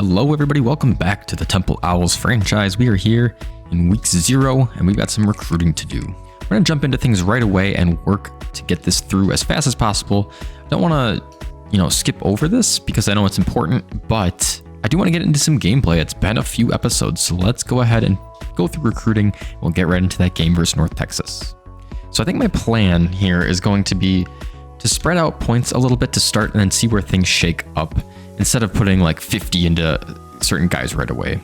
Hello everybody, welcome back to the Temple Owls franchise. We are here in week 0 and we've got some recruiting to do. We're going to jump into things right away and work to get this through as fast as possible. I don't want to, skip over this because I know it's important, but I do want to get into some gameplay. It's been a few episodes, so let's go ahead and go through recruiting. We'll get right into that game versus North Texas. So I think my plan here is going to be to spread out points a little bit to start and then see where things shake up, instead of putting like 50 into certain guys right away.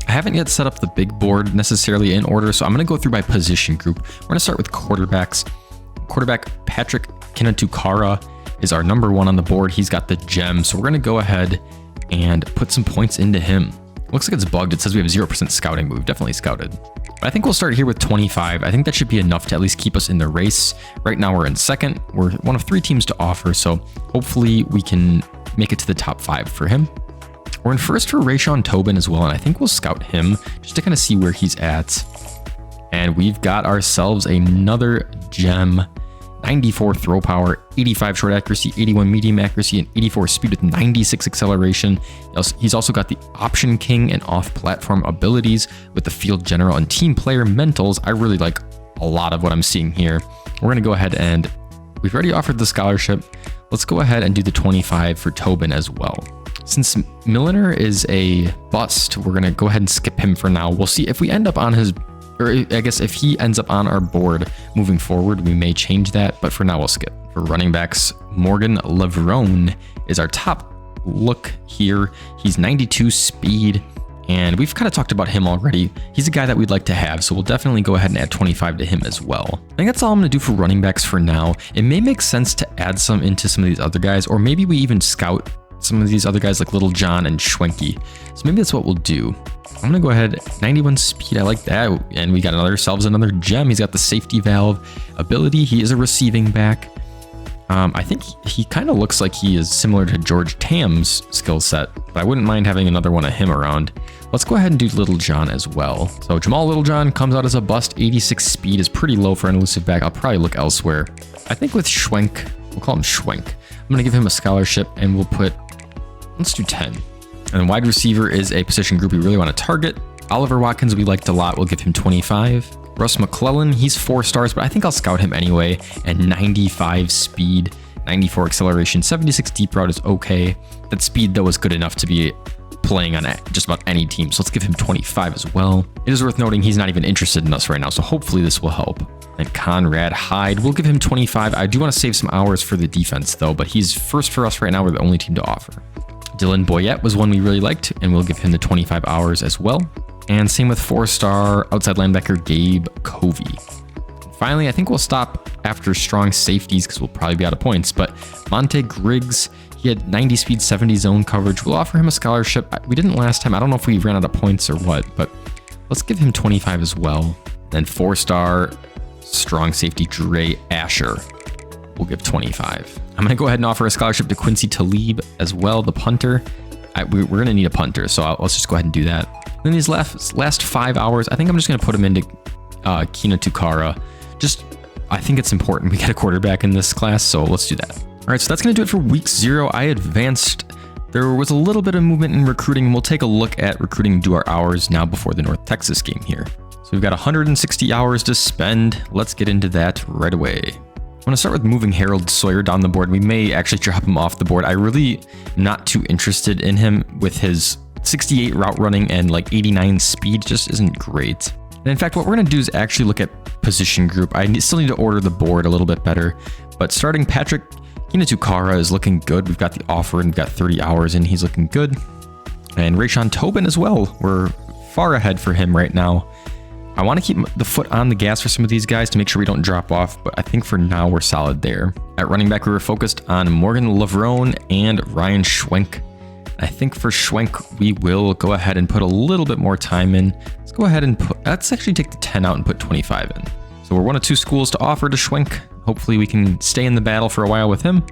I haven't yet set up the big board necessarily in order, so I'm going to go through by position group. We're going to start with quarterbacks. Quarterback Patrick Kinatukara is our number 1 on the board. He's got the gem, so we're going to go ahead and put some points into him. Looks like it's bugged. It says we have 0% scouting, but we've definitely scouted. But I think we'll start here with 25. I think that should be enough to at least keep us in the race. Right now we're in second. We're one of 3 teams to offer, so hopefully we can make it to the top 5 for him. We're in first for Rayshon Tobin as well, and I think we'll scout him just to kind of see where he's at. And we've got ourselves another gem. 94 throw power, 85 short accuracy, 81 medium accuracy, and 84 speed with 96 acceleration. He's also got the option king and off-platform abilities with the field general and team player mentals. I really like a lot of what I'm seeing here. We're going to go ahead and we've already offered the scholarship. Let's go ahead and do the 25 for Tobin as well. Since Milliner is a bust, we're going to go ahead and skip him for now. We'll see if we end up on his, or I guess if he ends up on our board moving forward, we may change that, but for now we'll skip. For running backs, Morgan Levrone is our top look here. He's 92 speed, and we've kind of talked about him already. He's a guy that we'd like to have, so we'll definitely go ahead and add 25 to him as well. I think that's all I'm going to do for running backs for now. It may make sense to add some into some of these other guys, or maybe we even scout some of these other guys like Little John and Schwenke. So maybe that's what we'll do. I'm gonna go ahead, 91 speed, I like that. And we got ourselves another gem. He's got the safety valve ability. He is a receiving back. I think he kind of looks like he is similar to George Tam's skill set, but I wouldn't mind having another one of him around. Let's go ahead and do Little John as well. So Jamal Little John comes out as a bust. 86 speed is pretty low for an elusive back. I'll probably look elsewhere. I think with Schwenk, we'll call him Schwenk. I'm gonna give him a scholarship and we'll put, let's do 10. And wide receiver is a position group we really want to target. Oliver Watkins we liked a lot. We'll give him 25. Russ McClellan, he's 4 stars, but I think I'll scout him anyway. And 95 speed, 94 acceleration, 76 deep route is okay. That speed though is good enough to be playing on just about any team. So let's give him 25 as well. It is worth noting he's not even interested in us right now, so hopefully this will help. And Conrad Hyde, we'll give him 25. I do want to save some hours for the defense though, but he's first for us right now. We're the only team to offer. Dylan Boyette was one we really liked, and we'll give him the 25 hours as well. And same with 4-star outside linebacker Gabe Covey. Finally, I think we'll stop after strong safeties because we'll probably be out of points, but Monte Griggs, he had 90 speed, 70 zone coverage. We'll offer him a scholarship. We didn't last time. I don't know if we ran out of points or what, but let's give him 25 as well. Then 4-star strong safety Dre Asher, we'll give 25. I'm going to go ahead and offer a scholarship to Quincy Talib as well, the punter. We're going to need a punter, so let's just go ahead and do that. Then these last 5 hours, I think I'm just going to put him into Kinatukara. I think it's important we get a quarterback in this class, so let's do that. All right, so that's going to do it for week 0. I advanced. There was a little bit of movement in recruiting, and we'll take a look at recruiting and do our hours now before the North Texas game here. So we've got 160 hours to spend. Let's get into that right away. I'm going to start with moving Harold Sawyer down the board. We may actually drop him off the board. I really not too interested in him with his 68 route running and like 89 speed. Just isn't great. And in fact, what we're going to do is actually look at position group. I still need to order the board a little bit better, but starting Patrick Kinatukara is looking good. We've got the offer and we've got 30 hours in. He's looking good. And Rayshon Tobin as well. We're far ahead for him right now. I want to keep the foot on the gas for some of these guys to make sure we don't drop off, but I think for now we're solid there. At running back, we were focused on Morgan Levrone and Ryan Schwenk. I think for Schwenk, we will go ahead and put a little bit more time in. Let's actually take the 10 out and put 25 in. So we're one of 2 schools to offer to Schwenk. Hopefully we can stay in the battle for a while with him.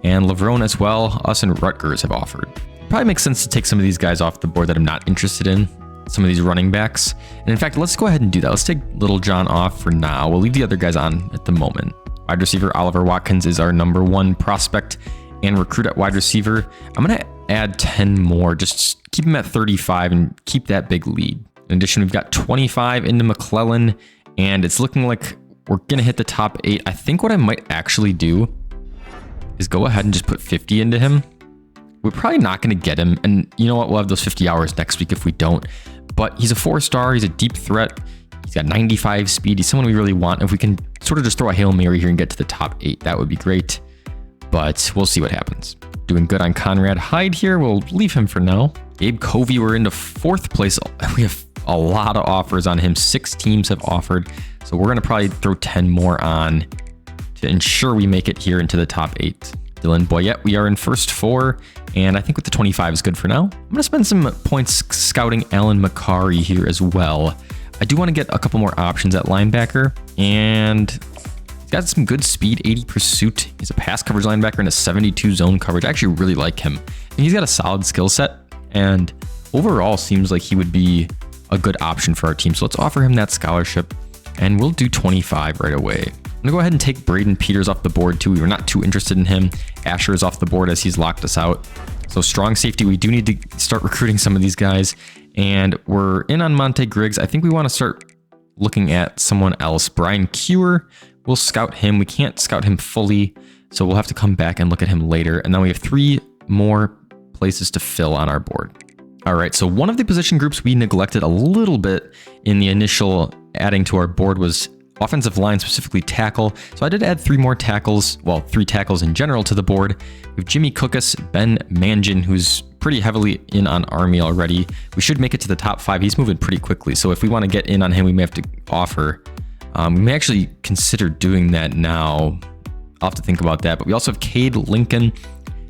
And Levrone as well. Us and Rutgers have offered. Probably makes sense to take some of these guys off the board that I'm not interested in. Some of these running backs. And in fact, let's go ahead and do that. Let's take Little John off for now. We'll leave the other guys on at the moment. Wide receiver Oliver Watkins is our number 1 prospect. and recruit at wide receiver. I'm going to add 10 more, just keep him at 35 and keep that big lead. In addition, we've got 25 into McClellan, and it's looking like we're going to hit the top 8. I think what I might actually do is go ahead and just put 50 into him. We're probably not going to get him, and you know what? We'll have those 50 hours next week if we don't. But he's a 4-star. He's a deep threat. He's got 95 speed. He's someone we really want. If we can sort of just throw a Hail Mary here and get to the top 8, that would be great. But we'll see what happens. Doing good on Conrad Hyde here. We'll leave him for now. Gabe Covey, we're into 4th place. We have a lot of offers on him. 6 teams have offered. So we're going to probably throw 10 more on to ensure we make it here into the top 8. Dylan Boyette, we are in first 4, and I think with the 25 is good for now. I'm going to spend some points scouting Alan McCarry here as well. I do want to get a couple more options at linebacker, and he's got some good speed, 80 pursuit. He's a pass coverage linebacker and a 72 zone coverage. I actually really like him. And he's got a solid skill set, and overall seems like he would be a good option for our team. So let's offer him that scholarship, and we'll do 25 right away. I'm gonna go ahead and take Braden Peters off the board too. We were not too interested in him. Asher is off the board as he's locked us out. So strong safety, we do need to start recruiting some of these guys. And we're in on Monte Griggs. I think we want to start looking at someone else. Brian Cure, we'll scout him. We can't scout him fully, so we'll have to come back and look at him later. And then we have 3 more places to fill on our board. All right, so one of the position groups we neglected a little bit in the initial adding to our board was offensive line, specifically tackle. So I did add 3 more tackles, well, 3 tackles in general to the board. We have Jimmy Cookus, Ben Mangin, who's pretty heavily in on Army already. We should make it to the top 5. He's moving pretty quickly. So if we want to get in on him, we may have to offer. We may actually consider doing that now. I'll have to think about that. But we also have Cade Lincoln.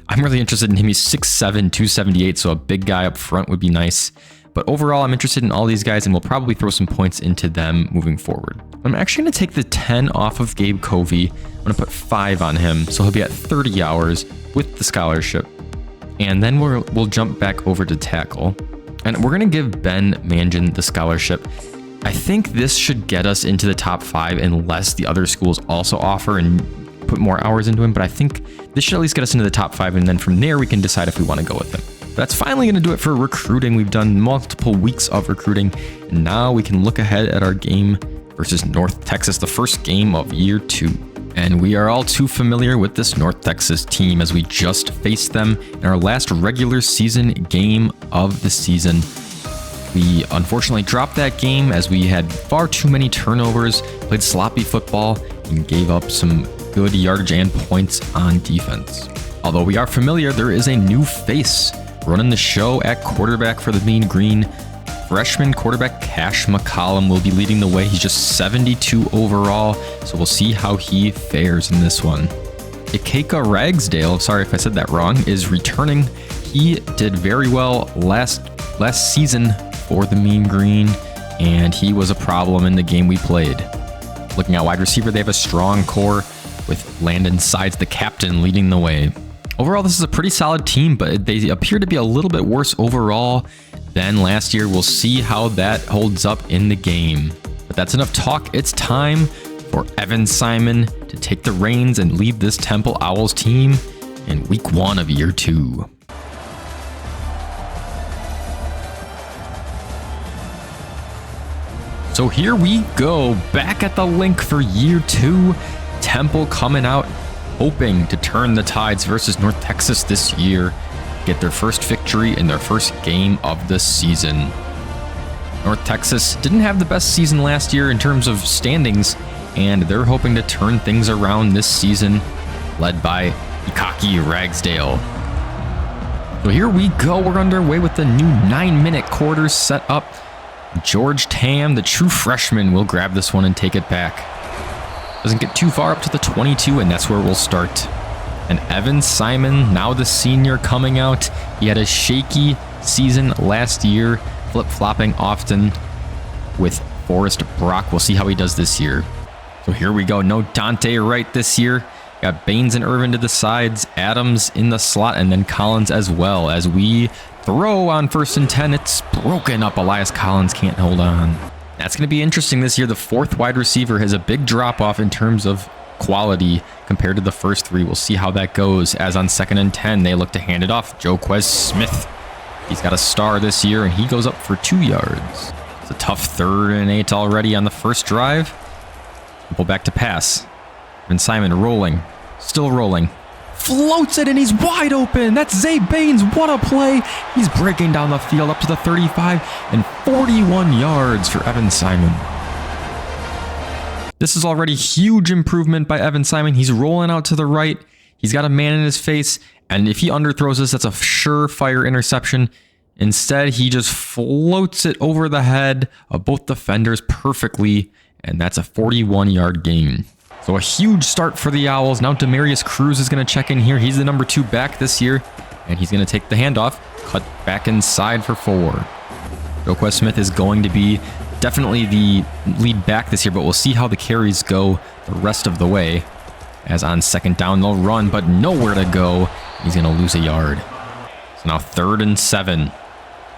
I'm really interested in him. He's 6'7", 278, so a big guy up front would be nice. But overall, I'm interested in all these guys, and we'll probably throw some points into them moving forward. I'm actually going to take the 10 off of Gabe Covey. I'm going to put 5 on him, so he'll be at 30 hours with the scholarship. And then we'll jump back over to tackle. And we're going to give Ben Mangin the scholarship. I think this should get us into the top 5 unless the other schools also offer and put more hours into him. But I think this should at least get us into the top 5, and then from there we can decide if we want to go with him. That's finally going to do it for recruiting. We've done multiple weeks of recruiting, and now we can look ahead at our game versus North Texas, the first game of year 2. And we are all too familiar with this North Texas team as we just faced them in our last regular season game of the season. We unfortunately dropped that game as we had far too many turnovers, played sloppy football, and gave up some good yardage and points on defense. Although we are familiar, there is a new face running the show at quarterback for the Mean Green. Freshman quarterback Cash McCollum will be leading the way. He's just 72 overall, so we'll see how he fares in this one. Ikeka Ragsdale, sorry if I said that wrong, is returning. He did very well last season for the Mean Green, and he was a problem in the game we played. Looking at wide receiver, they have a strong core with Landon Sides, the captain, leading the way. Overall, this is a pretty solid team, but they appear to be a little bit worse overall than last year. We'll see how that holds up in the game. But that's enough talk. It's time for Evan Simon to take the reins and lead this Temple Owls team in week 1 of year 2. So here we go, back at the link for year 2. Temple coming out hoping to turn the tides versus North Texas this year, get their first victory in their first game of the season. North Texas didn't have the best season last year in terms of standings, and they're hoping to turn things around this season, led by Ikeki Ragsdale. So here we go, we're underway with the new 9-minute quarters set up. George Tam, the true freshman, will grab this one and take it back. Doesn't get too far up to the 22, and that's where we'll start. And Evan Simon, now the senior, coming out. He had a shaky season last year, flip-flopping often with Forrest Brock. We'll see how he does this year. So here we go. No Dante Wright this year. Got Baines and Irvin to the sides, Adams in the slot, and then Collins as well. As we throw on 1st and 10, it's broken up. Elias Collins can't hold on. That's going to be interesting this year. The 4th wide receiver has a big drop-off in terms of quality compared to the first 3. We'll see how that goes, as on 2nd and 10, they look to hand it off. Joquez Smith, he's got a star this year, and he goes up for 2 yards. It's a tough 3rd and 8 already on the first drive. Pull back to pass. And Simon rolling, still rolling. Floats it, and he's wide open. That's Zay Baines. What a play. He's breaking down the field up to the 35 and 41 yards for Evan Simon. This is already huge improvement by Evan Simon. He's rolling out to the right. He's got a man in his face, and if he underthrows this, that's a surefire interception. Instead, he just floats it over the head of both defenders perfectly, and that's a 41-yard gain. So a huge start for the Owls. Now Demarius Cruz is going to check in here. He's the number 2 back this year, and he's going to take the handoff, cut back inside for 4. Joquez Smith is going to be definitely the lead back this year, but we'll see how the carries go the rest of the way. As on 2nd down, they'll run, but nowhere to go. He's going to lose a yard. So now 3rd and 7.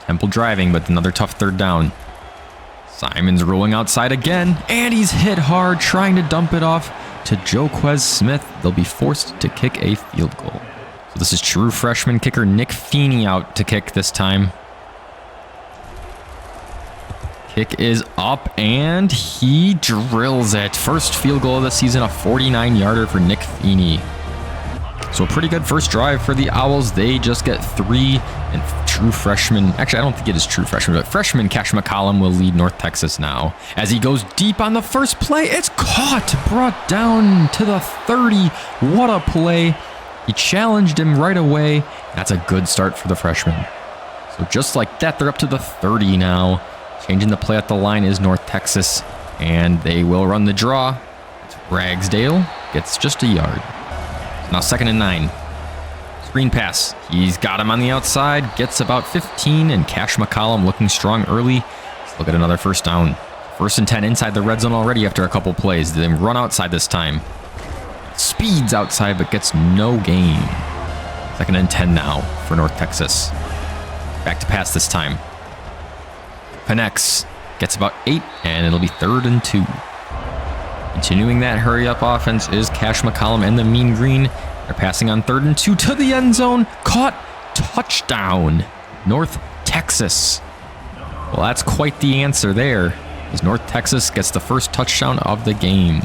Temple driving, but another tough 3rd down. Simon's rolling outside again, and he's hit hard, trying to dump it off to Joquez Smith. They'll be forced to kick a field goal. So this is true freshman kicker Nick Feeney out to kick this time. Kick is up, and he drills it. First field goal of the season, a 49-yarder for Nick Feeney. So a pretty good first drive for the Owls. They just get 3, and true freshman, actually I don't think it is true freshman, but freshman Cash McCollum will lead North Texas now. As he goes deep on the first play, it's caught, brought down to the 30. What a play. He challenged him right away. That's a good start for the freshman. So just like that, they're up to the 30 now. Changing the play at the line is North Texas, and they will run the draw. It's Ragsdale, gets just a yard. Now 2nd and 9. Screen pass. He's got him on the outside. Gets about 15, and Cash McCollum looking strong early. Let's look at another first down. 1st and 10 inside the red zone already after a couple plays. They run outside this time. Speeds outside, but gets no gain. 2nd and 10 now for North Texas. Back to pass this time. Connects. Gets about 8, and it'll be 3rd and 2. Continuing that hurry-up offense is Cash McCollum and the Mean Green. They're passing on 3rd and 2 to the end zone. Caught. Touchdown. North Texas. Well, that's quite the answer there, as North Texas gets the first touchdown of the game.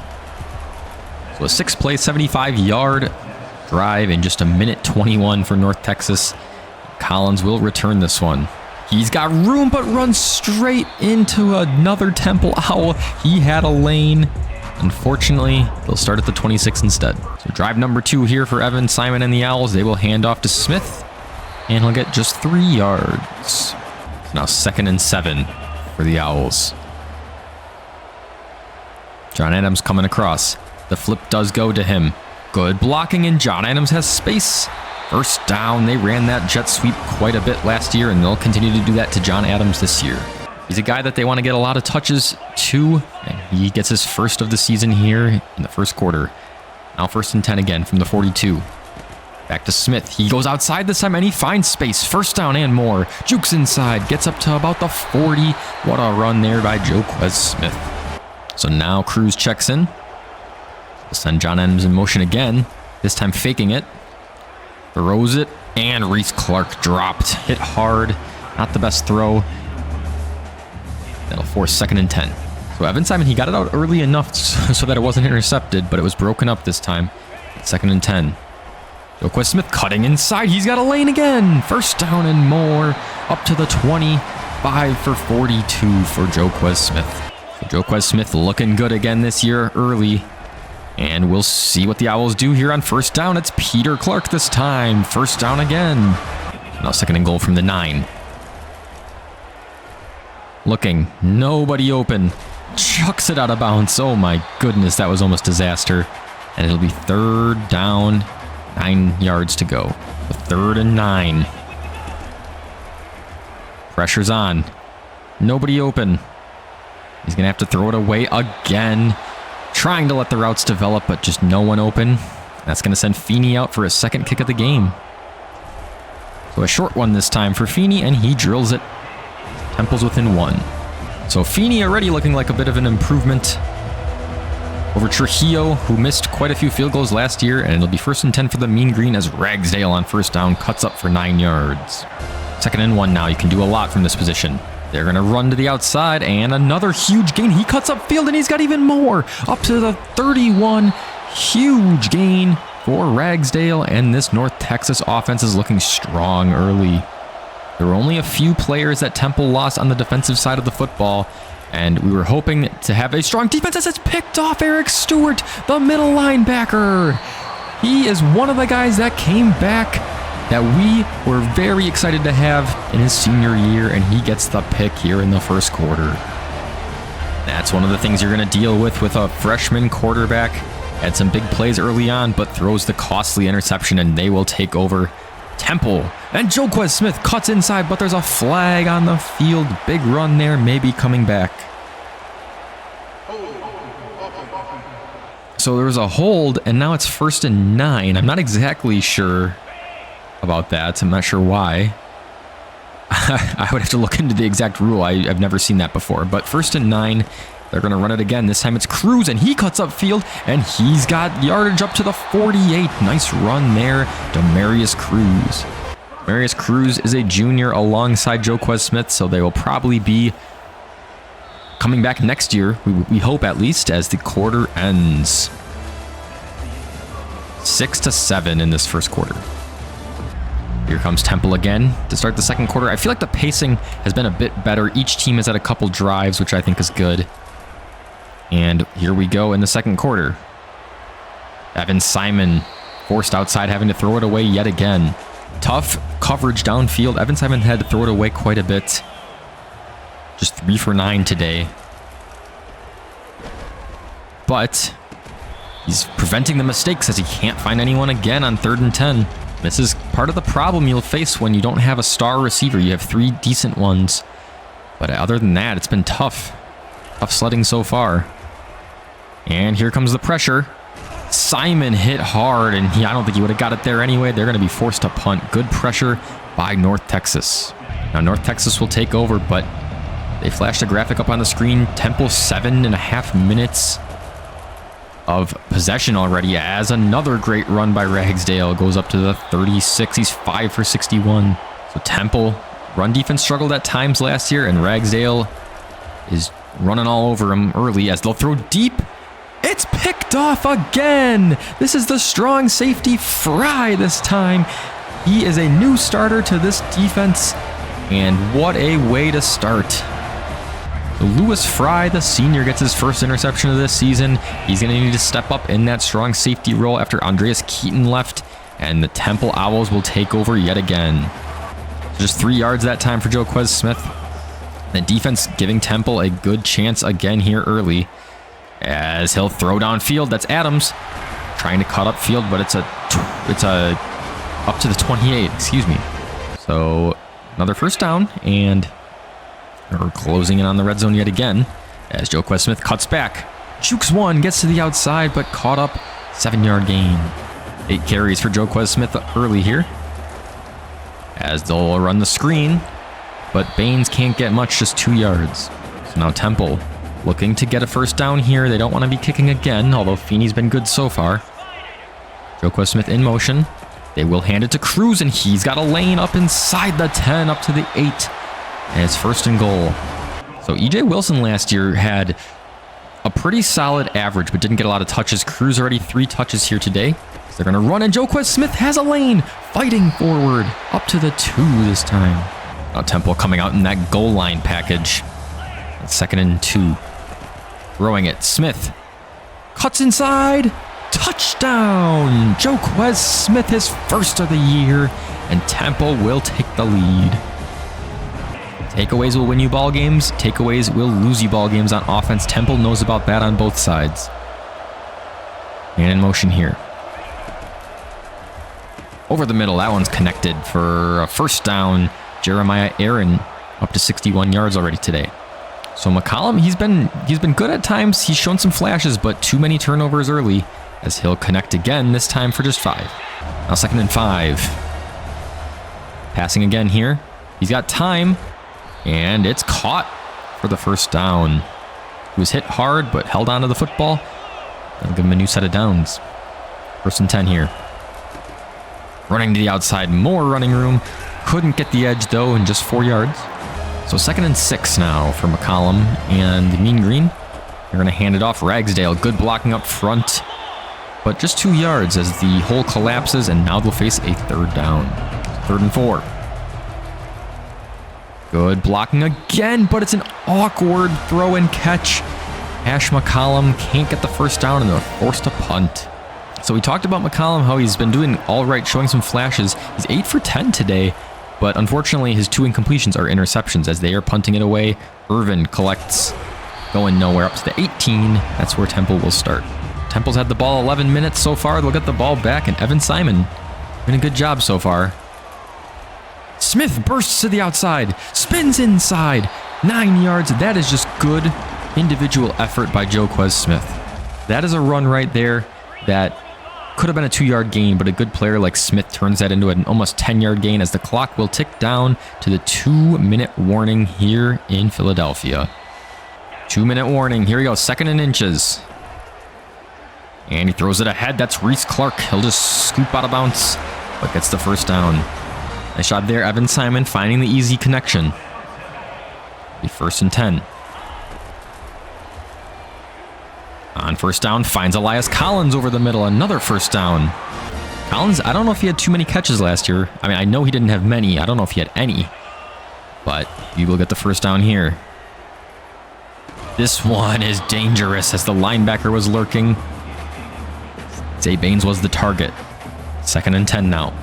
So a 6-play, 75-yard drive in just a minute 21 for North Texas. Collins will return this one. He's got room, but runs straight into another Temple Owl. He had a lane. Unfortunately, they'll start at the 26 instead. So drive number 2 here for Evan Simon and the Owls. They will hand off to Smith, and he'll get just 3 yards. So now 2nd and 7 for the Owls. John Adams coming across. The flip does go to him. Good blocking, and John Adams has space. First down. They ran that jet sweep quite a bit last year, and they'll continue to do that to John Adams this year. He's a guy that they want to get a lot of touches to, and he gets his first of the season here in the first quarter. Now 1st and 10 again from the 42. Back to Smith. He goes outside this time, and he finds space. First down and more. Jukes inside. Gets up to about the 40. What a run there by Joquez Smith. So now Cruz checks in. We'll send John Adams in motion again. This time faking it. Throws it, and Reese Clark dropped. Hit hard. Not the best throw. That'll force 2nd and 10. So Evan Simon, he got it out early enough so that it wasn't intercepted, but it was broken up this time. 2nd and 10. Joquez Smith cutting inside. He's got a lane again. First down and more. Up to the 25 for 42 for Joquez Smith. So Joquez Smith looking good again this year early. And we'll see what the Owls do here on first down. It's Peter Clark this time. First down again. Now 2nd and goal from the 9. Looking. Nobody open. Chucks it out of bounds. Oh my goodness, that was almost disaster. And it'll be 3rd down. 9 yards to go. 3rd and 9. Pressure's on. Nobody open. He's going to have to throw it away again. Trying to let the routes develop, but just no one open. That's going to send Feeney out for his 2nd kick of the game. So a short one this time for Feeney, and he drills it. Temple's within 1. So Feeney already looking like a bit of an improvement. over Trujillo, who missed quite a few field goals last year, and it'll be 1st and 10 for the Mean Green as Ragsdale on first down cuts up for 9 yards. 2nd and 1 now. You can do a lot from this position. They're going to run to the outside, and another huge gain. He cuts up field, and he's got even more. Up to the 31. Huge gain for Ragsdale, and this North Texas offense is looking strong early. There were only a few players that Temple lost on the defensive side of the football, and we were hoping to have a strong defense as it's picked off Eric Stewart, the middle linebacker. He is one of the guys that came back that we were very excited to have in his senior year, and he gets the pick here in the first quarter. That's one of the things you're going to deal with a freshman quarterback. Had some big plays early on, but throws the costly interception, and they will take over Temple. And Joquez Smith cuts inside, but there's a flag on the field. Big run there, maybe coming back. So there was a hold, and now it's 1st and 9. I'm not exactly sure about that. I'm not sure why. I would have to look into the exact rule. I've never seen that before. But 1st and 9, they're going to run it again. This time it's Cruz, and he cuts up field, and he's got yardage up to the 48. Nice run there, Demarius Cruz. Demarius Cruz is a junior alongside Joquez Smith, so they will probably be coming back next year, we hope at least, as the quarter ends. 6-7 in this first quarter. Here comes Temple again to start the second quarter. I feel like the pacing has been a bit better. Each team has had a couple drives, which I think is good. And here we go in the second quarter. Evan Simon forced outside, having to throw it away yet again. Tough coverage downfield. Evan Simon had to throw it away quite a bit. Just 3 for 9 today. But he's preventing the mistakes as he can't find anyone again on 3rd and 10. This is part of the problem you'll face when you don't have a star receiver. You have 3 decent ones. But other than that, it's been tough. Tough sledding so far. And here comes the pressure. Simon hit hard, and I don't think he would have got it there anyway. They're going to be forced to punt. Good pressure by North Texas. Now North Texas will take over, but they flashed a graphic up on the screen. Temple 7.5 minutes of possession already, as another great run by Ragsdale goes up to the 36. He's 5 for 61. So Temple run defense struggled at times last year, and Ragsdale is running all over him early as they'll throw deep. It's picked off again. This is the strong safety Fry this time. He is a new starter to this defense, and what a way to start. Lewis Fry, the senior, gets his first interception of this season. He's going to need to step up in that strong safety role after Andreas Keaton left, and the Temple Owls will take over yet again. Just 3 yards that time for Joquez Smith. The defense giving Temple a good chance again here early, as he'll throw downfield. That's Adams trying to cut up field, but it's a up to the 28. Excuse me. So another first down, and we're closing in on the red zone yet again as Joquez Smith cuts back. Jukes one, gets to the outside, but caught up. 7-yard gain. 8 carries for Joquez Smith early here, as they'll run the screen, but Baines can't get much, just 2 yards. So now Temple looking to get a first down here. They don't want to be kicking again, although Feeney's been good so far. Joquez Smith in motion. They will hand it to Cruz, and he's got a lane up inside the 10, up to the 8. And it's 1st and goal. So E.J. Wilson last year had a pretty solid average, but didn't get a lot of touches. Cruz already 3 touches here today. So they're going to run, and Joquez Smith has a lane, fighting forward, up to the 2 this time. Now Temple coming out in that goal line package. 2nd and 2. Throwing it. Smith cuts inside. Touchdown! Joquez Smith, his first of the year, and Temple will take the lead. Takeaways will win you ball games. Takeaways will lose you ball games on offense. Temple knows about that on both sides. And in motion here. Over the middle, that one's connected for a first down. Jeremiah Aaron up to 61 yards already today. So McCollum, he's been good at times. He's shown some flashes, but too many turnovers early, as he'll connect again, this time for just 5. Now 2nd and 5. Passing again here. He's got time, and it's caught for the first down. He was hit hard, but held onto the football. That'll give him a new set of downs. 1st and 10 here. Running to the outside, more running room. Couldn't get the edge though, in just 4 yards. So 2nd and 6 now for McCollum and the Mean Green. They're going to hand it off. Ragsdale, good blocking up front, but just 2 yards as the hole collapses, and now they'll face a 3rd down. 3rd and 4. Good blocking again, but it's an awkward throw and catch. Ash McCollum can't get the 1st down, and they're forced to punt. So we talked about McCollum, how he's been doing all right, showing some flashes. He's 8 for 10 today, but unfortunately his 2 incompletions are interceptions as they are punting it away. Irvin collects, going nowhere, up to the 18. That's where Temple will start. Temple's had the ball 11 minutes so far. They'll get the ball back, and Evan Simon doing a good job so far. Smith bursts to the outside, spins inside, 9 yards. That is just good individual effort by Joquez Smith. That is a run right there that could have been a 2-yard gain, but a good player like Smith turns that into an almost 10-yard gain as the clock will tick down to the 2-minute warning here in Philadelphia. 2-minute warning. Here we go. 2nd and inches. And he throws it ahead. That's Reese Clark. He'll just scoop out of bounds, but gets the 1st down. Nice shot there. Evan Simon finding the easy connection. The 1st and 10. On 1st down, finds Elias Collins over the middle. Another 1st down. Collins, I don't know if he had too many catches last year. I mean, I know he didn't have many. I don't know if he had any. But he will get the 1st down here. This one is dangerous as the linebacker was lurking. Zay Baines was the target. 2nd and 10 now.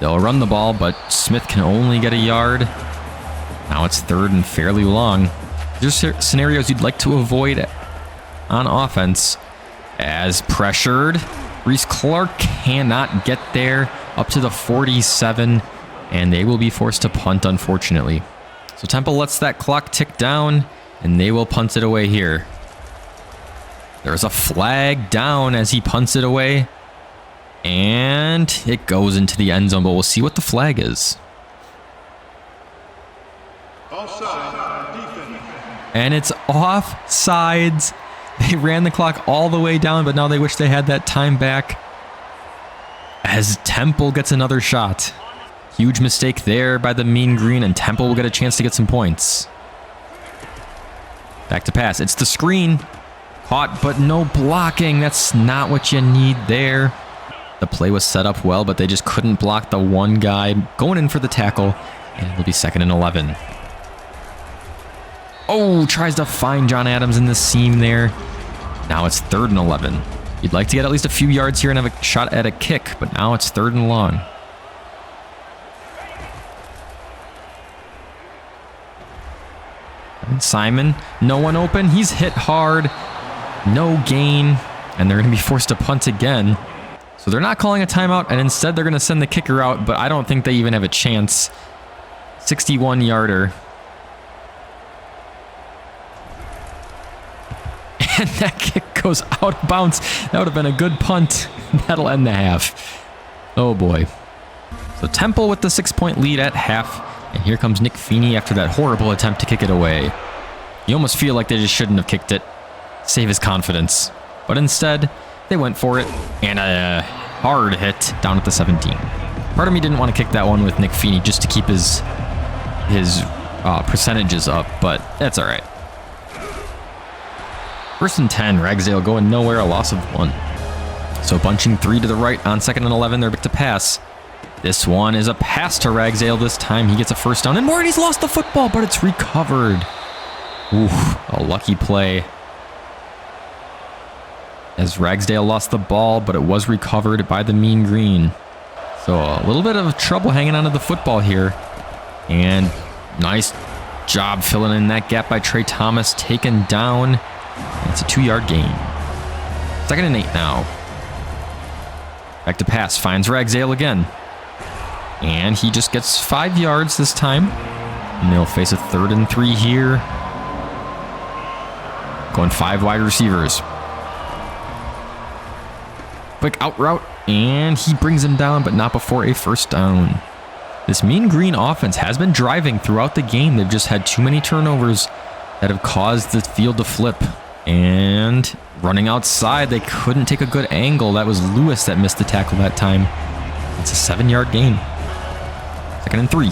They'll run the ball, but Smith can only get a yard. Now it's 3rd and fairly long. These are scenarios you'd like to avoid on offense. As pressured, Reese Clark cannot get there, up to the 47, and they will be forced to punt, unfortunately. So Temple lets that clock tick down, and they will punt it away here. There's a flag down as he punts it away, and it goes into the end zone, but we'll see what the flag is. And it's offsides. They ran the clock all the way down, but now they wish they had that time back as Temple gets another shot. Huge mistake there by the Mean Green, and Temple will get a chance to get some points. Back to pass. It's the screen. Caught, but no blocking. That's not what you need there. The play was set up well, but they just couldn't block the one guy going in for the tackle, and it'll be 2nd and 11. Oh, tries to find John Adams in the seam there. Now it's 3rd and 11. You'd like to get at least a few yards here and have a shot at a kick, but now it's 3rd and long. And Simon, no one open. He's hit hard. No gain. And they're going to be forced to punt again. So they're not calling a timeout, and instead they're going to send the kicker out, but I don't think they even have a chance. 61-yarder. And that kick goes out of bounds. That would have been a good punt. That'll end the half. Oh boy. So Temple with the 6-point lead at half. And here comes Nick Feeney after that horrible attempt to kick it away. You almost feel like they just shouldn't have kicked it. Save his confidence. But instead, they went for it. And a hard hit down at the 17. Part of me didn't want to kick that one with Nick Feeney just to keep his percentages up. But that's all right. 1st and 10, Ragsdale going nowhere, a loss of 1. So bunching 3 to the right on 2nd and 11, they're back to pass. This one is a pass to Ragsdale this time. He gets a 1st down, and Morty's lost the football, but it's recovered. Oof, a lucky play. As Ragsdale lost the ball, but it was recovered by the Mean Green. So a little bit of trouble hanging onto the football here. And nice job filling in that gap by Trey Thomas, taken down. It's a 2-yard gain. 2nd and 8 now. Back to pass. Finds Ragsdale again. And he just gets 5 yards this time. And they'll face a 3rd and 3 here. Going 5 wide receivers. Quick out route. And he brings him down, but not before a 1st down. This Mean Green offense has been driving throughout the game. They've just had too many turnovers that have caused the field to flip. And running outside, they couldn't take a good angle. That was Lewis that missed the tackle that time. It's a 7-yard gain. 2nd and 3.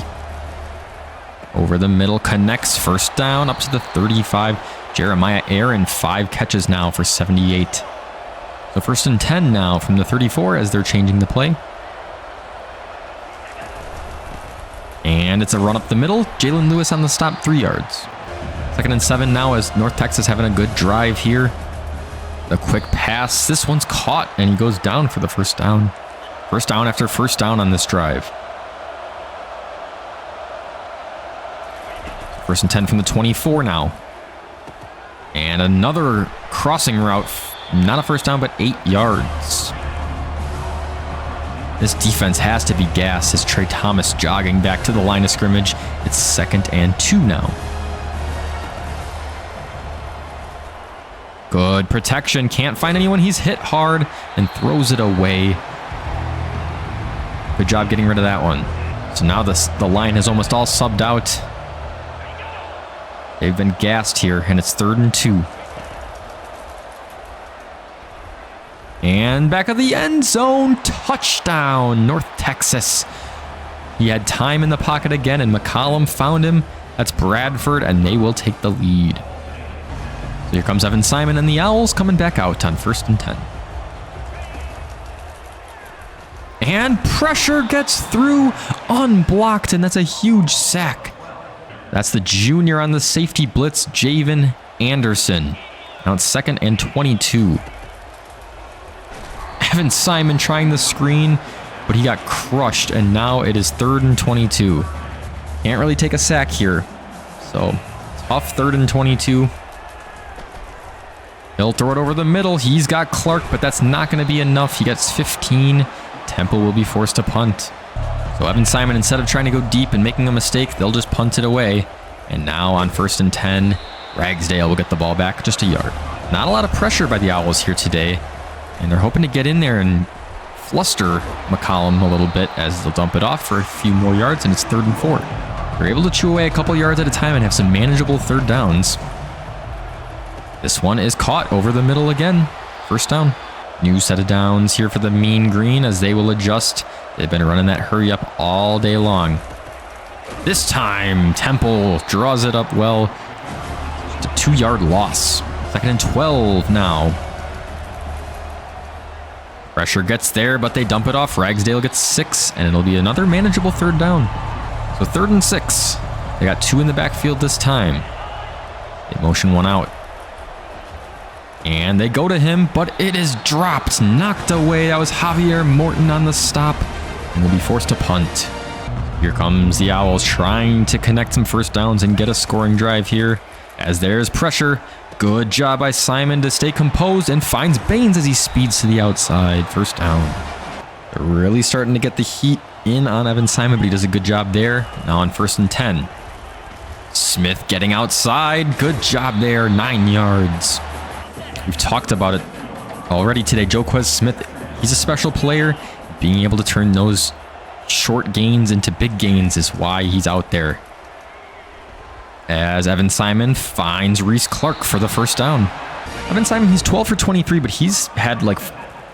Over the middle, connects, first down, up to the 35. Jeremiah Aaron, 5 catches now for 78. So 1st and 10 now from the 34 as they're changing the play. And it's a run up the middle. Jalen Lewis on the stop, 3 yards. 2nd and 7 now as North Texas having a good drive here. The quick pass. This one's caught and he goes down for the first down. First down after first down on this drive. 1st and 10 from the 24 now. And another crossing route. Not a first down, but 8 yards. This defense has to be gassed as Trey Thomas jogging back to the line of scrimmage. It's 2nd and 2 now. Good protection. Can't find anyone. He's hit hard and throws it away. Good job getting rid of that one. So now the line has almost all subbed out. They've been gassed here, and it's 3rd and 2. And back of the end zone, touchdown, North Texas. He had time in the pocket again, and McCollum found him. That's Bradford, and they will take the lead. So here comes Evan Simon, and the Owls coming back out on 1st and 10. And pressure gets through, unblocked, and that's a huge sack. That's the junior on the safety blitz, Javen Anderson. Now it's 2nd and 22. Evan Simon trying the screen, but he got crushed, and now it is 3rd and 22. Can't really take a sack here. So, tough 3rd and 22. He'll throw it over the middle. He's got Clark, but that's not going to be enough. He gets 15. Temple will be forced to punt. So Evan Simon, instead of trying to go deep and making a mistake, they'll just punt it away. And now on 1st and 10, Ragsdale will get the ball back just a yard. Not a lot of pressure by the Owls here today. And they're hoping to get in there and fluster McCollum a little bit as they'll dump it off for a few more yards, and it's 3rd and 4. They're able to chew away a couple yards at a time and have some manageable 3rd downs. This one is caught over the middle again. First down. New set of downs here for the Mean Green as they will adjust. They've been running that hurry up all day long. This time, Temple draws it up well. Just a 2-yard loss. 2nd and 12 now. Pressure gets there, but they dump it off. Ragsdale gets 6, and it'll be another manageable 3rd down. So 3rd and 6. They got 2 in the backfield this time. They motion one out. And they go to him, but it is dropped, knocked away. That was Javier Morton on the stop, and will be forced to punt. Here comes the Owls trying to connect some first downs and get a scoring drive here, as there's pressure. Good job by Simon to stay composed and finds Baines as he speeds to the outside. First down. They're really starting to get the heat in on Evan Simon, but he does a good job there. Now on 1st and 10. Smith getting outside. Good job there. 9 yards. We've talked about it already today. Joquez Smith, he's a special player. Being able to turn those short gains into big gains is why he's out there. As Evan Simon finds Reese Clark for the first down. Evan Simon, he's 12 for 23, but he's had like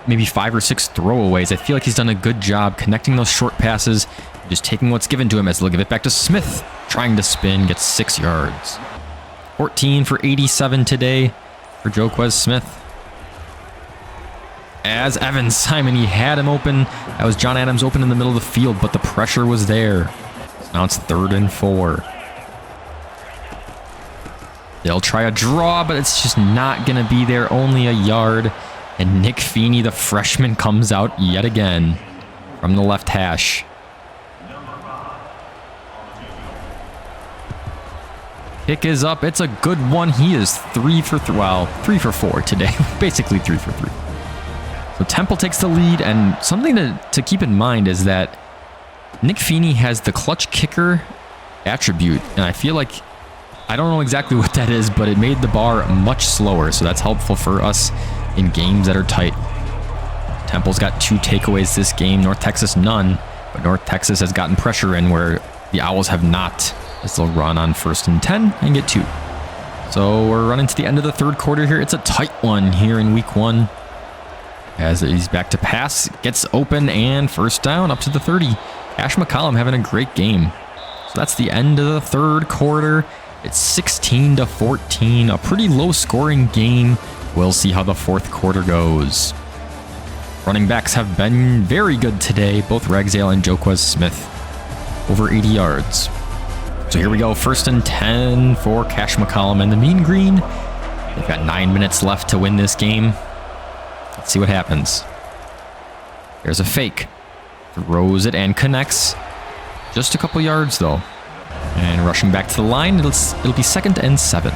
maybe 5 or 6 throwaways. I feel like he's done a good job connecting those short passes, just taking what's given to him as they'll give it back to Smith. Trying to spin, gets 6 yards. 14 for 87 today for Joquez Smith. As Evan Simon, he had him open. That was John Adams open in the middle of the field, but the pressure was there. So now it's 3rd and 4. They'll try a draw, but it's just not going to be there. Only a yard. And Nick Feeney, the freshman, comes out yet again from the left hash. Kick is up. It's a good one. He is 3 for 4 today. Basically 3 for 3. So Temple takes the lead, and something to keep in mind is that Nick Feeney has the clutch kicker attribute, and I feel like, I don't know exactly what that is, but it made the bar much slower, so that's helpful for us in games that are tight. Temple's got 2 takeaways this game, North Texas none, but North Texas has gotten pressure in where the Owls have not, as they'll run on 1st and 10 and get 2. So we're running to the end of the third quarter here. It's a tight one here in week 1. As he's back to pass, gets open, and first down up to the 30. Cash McCollum having a great game. So that's the end of the third quarter. It's 16-14, a pretty low scoring game. We'll see how the fourth quarter goes. Running backs have been very good today, both Ragsdale and Joquez Smith. Over 80 yards. So here we go, 1st and 10 for Cash McCollum and the Mean Green. They've got 9 minutes left to win this game. Let's see what happens. There's a fake. Throws it and connects. Just a couple yards though. And rushing back to the line, it'll be 2nd and 7.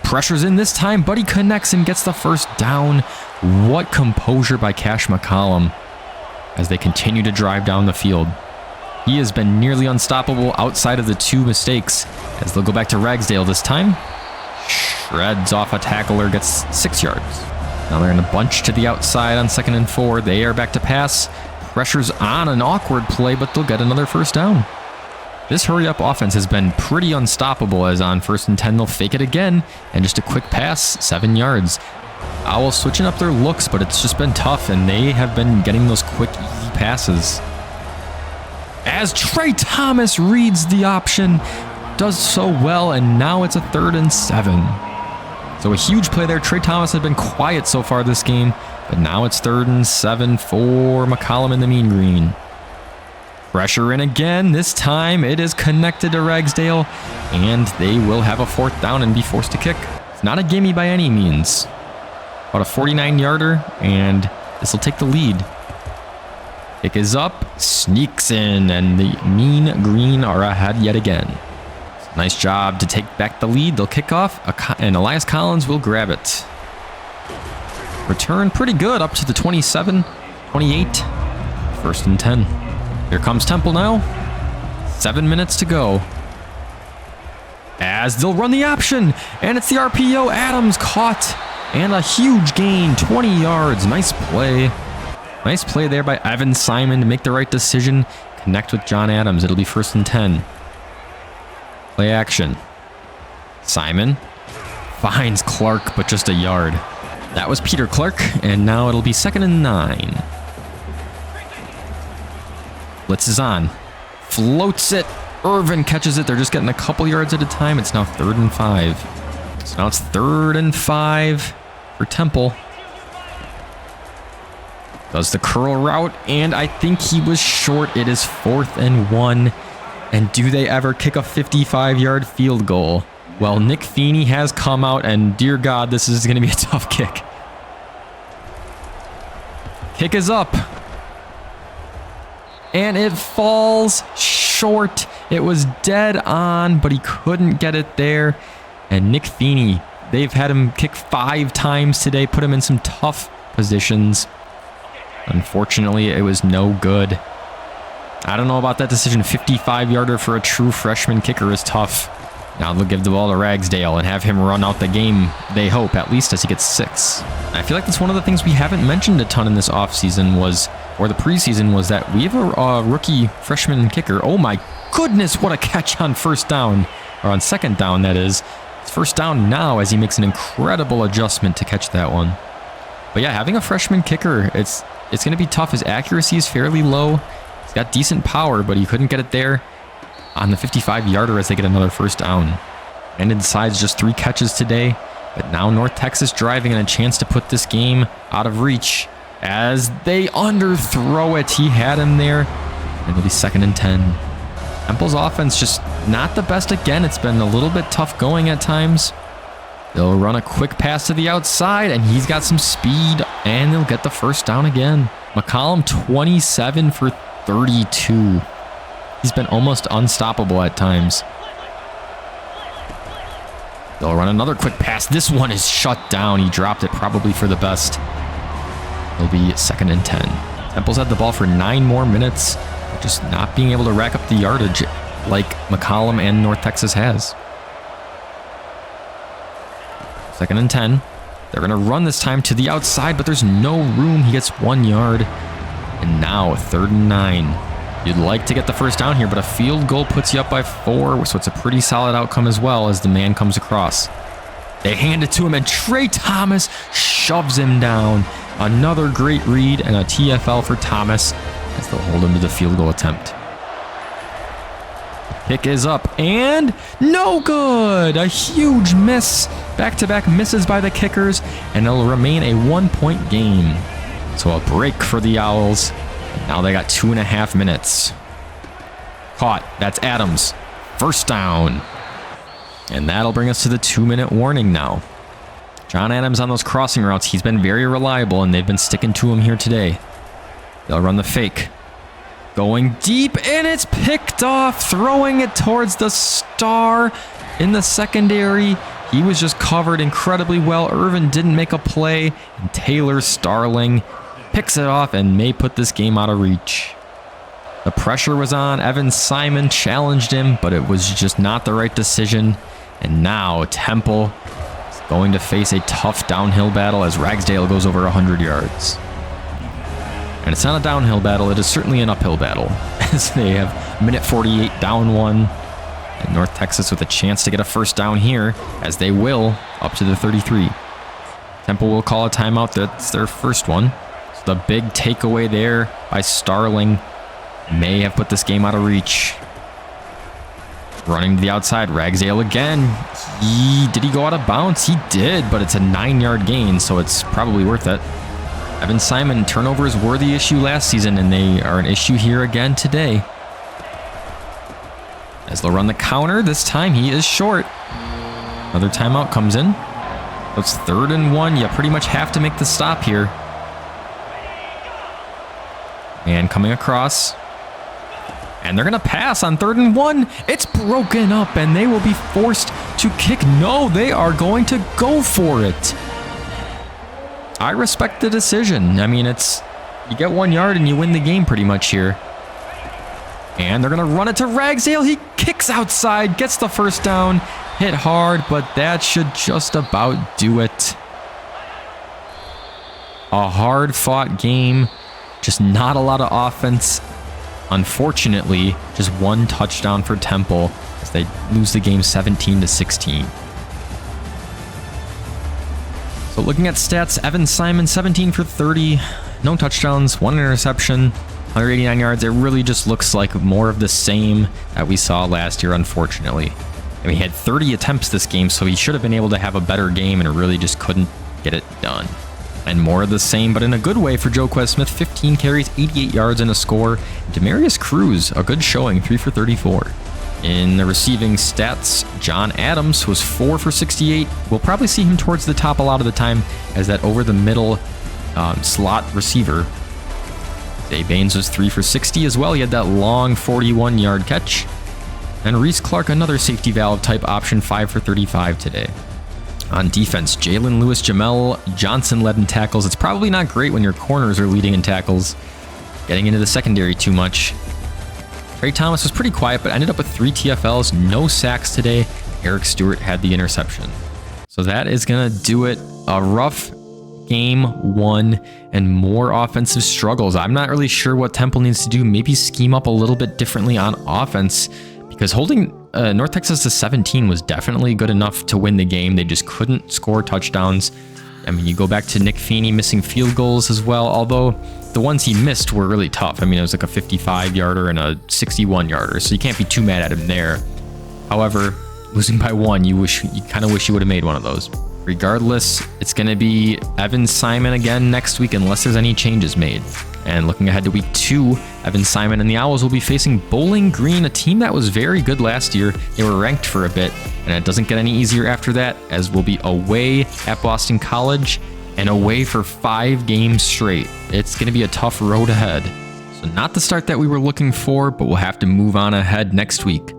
Pressure's in this time, but he connects and gets the first down. What composure by Cash McCollum as they continue to drive down the field. He has been nearly unstoppable outside of the 2 mistakes as they'll go back to Ragsdale this time. Shreds off a tackler, gets 6 yards. Now they're in a bunch to the outside on 2nd and 4. They are back to pass. Pressure's on an awkward play, but they'll get another first down. This hurry-up offense has been pretty unstoppable as on 1st and 10 they'll fake it again, and just a quick pass, 7 yards. Owls switching up their looks, but it's just been tough, and they have been getting those quick, easy passes. As Trey Thomas reads the option, does so well, and now it's a 3rd and 7. So a huge play there. Trey Thomas had been quiet so far this game, but now it's 3rd and 7 for McCollum and the Mean Green. Pressure in again. This time it is connected to Ragsdale, and they will have a 4th down and be forced to kick. It's not a gimme by any means. About a 49-yarder, and this will take the lead. Kick is up, sneaks in, and the Mean Green are ahead yet again. Nice job to take back the lead. They'll kick off, and Elias Collins will grab it. Return pretty good up to the 27, 28. 1st and 10. Here comes Temple now. 7 minutes to go. As they'll run the option, and it's the RPO. Adams caught, and a huge gain, 20 yards. Nice play. Nice play there by Evan Simon to make the right decision. Connect with John Adams. It'll be 1st and 10. Play action. Simon finds Clark, but just a yard. That was Peter Clark, and now it'll be 2nd and 9. Blitz is on. Floats it. Irvin catches it. They're just getting a couple yards at a time. It's now 3rd and 5. So now it's 3rd and 5 for Temple. Does the curl route, and I think he was short. It is 4th and 1. And do they ever kick a 55-yard field goal? Well, Nick Feeney has come out, and dear God, this is going to be a tough kick. Kick is up. And it falls short. It was dead on, but he couldn't get it there. And Nick Feeney, they've had him kick 5 times today, put him in some tough positions. Unfortunately, it was no good. I don't know about that decision. 55-yarder for a true freshman kicker is tough. Now they'll give the ball to Ragsdale and have him run out the game, they hope, at least as he gets 6. I feel like that's one of the things we haven't mentioned a ton in this offseason or the preseason, was that we have a rookie freshman kicker. Oh my goodness, what a catch on 1st down, or on 2nd down, that is. It's 1st down now as he makes an incredible adjustment to catch that one. But yeah, having a freshman kicker, it's going to be tough. His accuracy is fairly low. He's got decent power, but he couldn't get it there on the 55-yarder as they get another 1st down. And inside just 3 catches today, but now North Texas driving and a chance to put this game out of reach as they underthrow it. He had him there, and it'll be 2nd and 10. Temple's offense just not the best again. It's been a little bit tough going at times. They'll run a quick pass to the outside, and he's got some speed, and they'll get the 1st down again. McCollum 27 for 32. He's been almost unstoppable at times. They'll run another quick pass. This one is shut down. He dropped it probably for the best. It'll be 2nd and 10. Temple's had the ball for 9 more minutes, just not being able to rack up the yardage like McCollum and North Texas has. 2nd and 10. They're going to run this time to the outside, but there's no room. He gets 1 yard. And now 3rd and 9. You'd like to get the first down here, but a field goal puts you up by 4, so it's a pretty solid outcome as well as the man comes across. They hand it to him, and Trey Thomas shoves him down. Another great read and a TFL for Thomas as they'll hold him to the field goal attempt. Kick is up and no good. A huge miss. Back-to-back misses by the kickers, and it'll remain a 1-point game. So a break for the Owls. Now they got 2.5 minutes. Caught. That's Adams. First down. And that'll bring us to the 2-minute warning now. John Adams on those crossing routes. He's been very reliable, and they've been sticking to him here today. They'll run the fake. Going deep, and it's picked off. Throwing it towards the star in the secondary. He was just covered incredibly well. Irvin didn't make a play. And Taylor Starling picks it off and may put this game out of reach. The pressure was on. Evan Simon challenged him, but it was just not the right decision. And now Temple is going to face a tough downhill battle as Ragsdale goes over 100 yards. And it's not a downhill battle, it is certainly an uphill battle, as they have minute 48 down 1. And North Texas with a chance to get a first down here, as they will, up to the 33. Temple will call a timeout. That's their first one. So the big takeaway there by Starling may have put this game out of reach. Running to the outside, Ragsdale again. Did he go out of bounds? He did, but it's a 9-yard gain, so it's probably worth it. Evan Simon, turnovers were the issue last season, and they are an issue here again today. As they'll run the counter, this time he is short. Another timeout comes in. It's 3rd and 1. You pretty much have to make the stop here. And coming across. And they're going to pass on 3rd and 1. It's broken up, and they will be forced to kick. No, they are going to go for it. I respect the decision. I mean, you get 1 yard and you win the game pretty much here. And they're going to run it to Ragsdale. He kicks outside, gets the first down, hit hard, but that should just about do it. A hard-fought game, just not a lot of offense. Unfortunately, just 1 touchdown for Temple as they lose the game 17-16. So looking at stats, Evan Simon, 17 for 30, no touchdowns, 1 interception, 189 yards. It really just looks like more of the same that we saw last year, unfortunately. And he had 30 attempts this game, so he should have been able to have a better game and really just couldn't get it done. And more of the same, but in a good way for Joquez Smith, 15 carries, 88 yards and a score. Demarius Cruz, a good showing, 3 for 34. In the receiving stats, John Adams was 4 for 68. We'll probably see him towards the top a lot of the time as that over-the-middle slot receiver. Zay Baines was 3 for 60 as well. He had that long 41-yard catch. And Reese Clark, another safety valve type option, 5 for 35 today. On defense, Jalen Lewis, Jamel Johnson led in tackles. It's probably not great when your corners are leading in tackles. Getting into the secondary too much. Trey Thomas was pretty quiet, but ended up with 3 TFLs, no sacks today. Eric Stewart had the interception. So that is going to do it. A rough game 1 and more offensive struggles. I'm not really sure what Temple needs to do. Maybe scheme up a little bit differently on offense, because holding North Texas to 17 was definitely good enough to win the game. They just couldn't score touchdowns. I mean, you go back to Nick Feeney missing field goals as well, although the ones he missed were really tough. I mean, it was like a 55-yarder and a 61-yarder, so you can't be too mad at him there. However, losing by 1, you kind of wish you would have made one of those. Regardless, it's going to be Evan Simon again next week unless there's any changes made. And looking ahead to week 2, Evan Simon and the Owls will be facing Bowling Green, a team that was very good last year. They were ranked for a bit, and it doesn't get any easier after that, as we'll be away at Boston College and away for 5 games straight. It's going to be a tough road ahead. So not the start that we were looking for, but we'll have to move on ahead next week.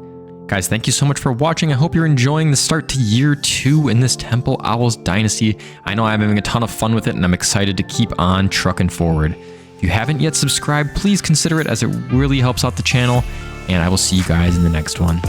Guys, thank you so much for watching. I hope you're enjoying the start to year 2 in this Temple Owls dynasty. I know I'm having a ton of fun with it, and I'm excited to keep on trucking forward. If you haven't yet subscribed, please consider it, as it really helps out the channel, and I will see you guys in the next one.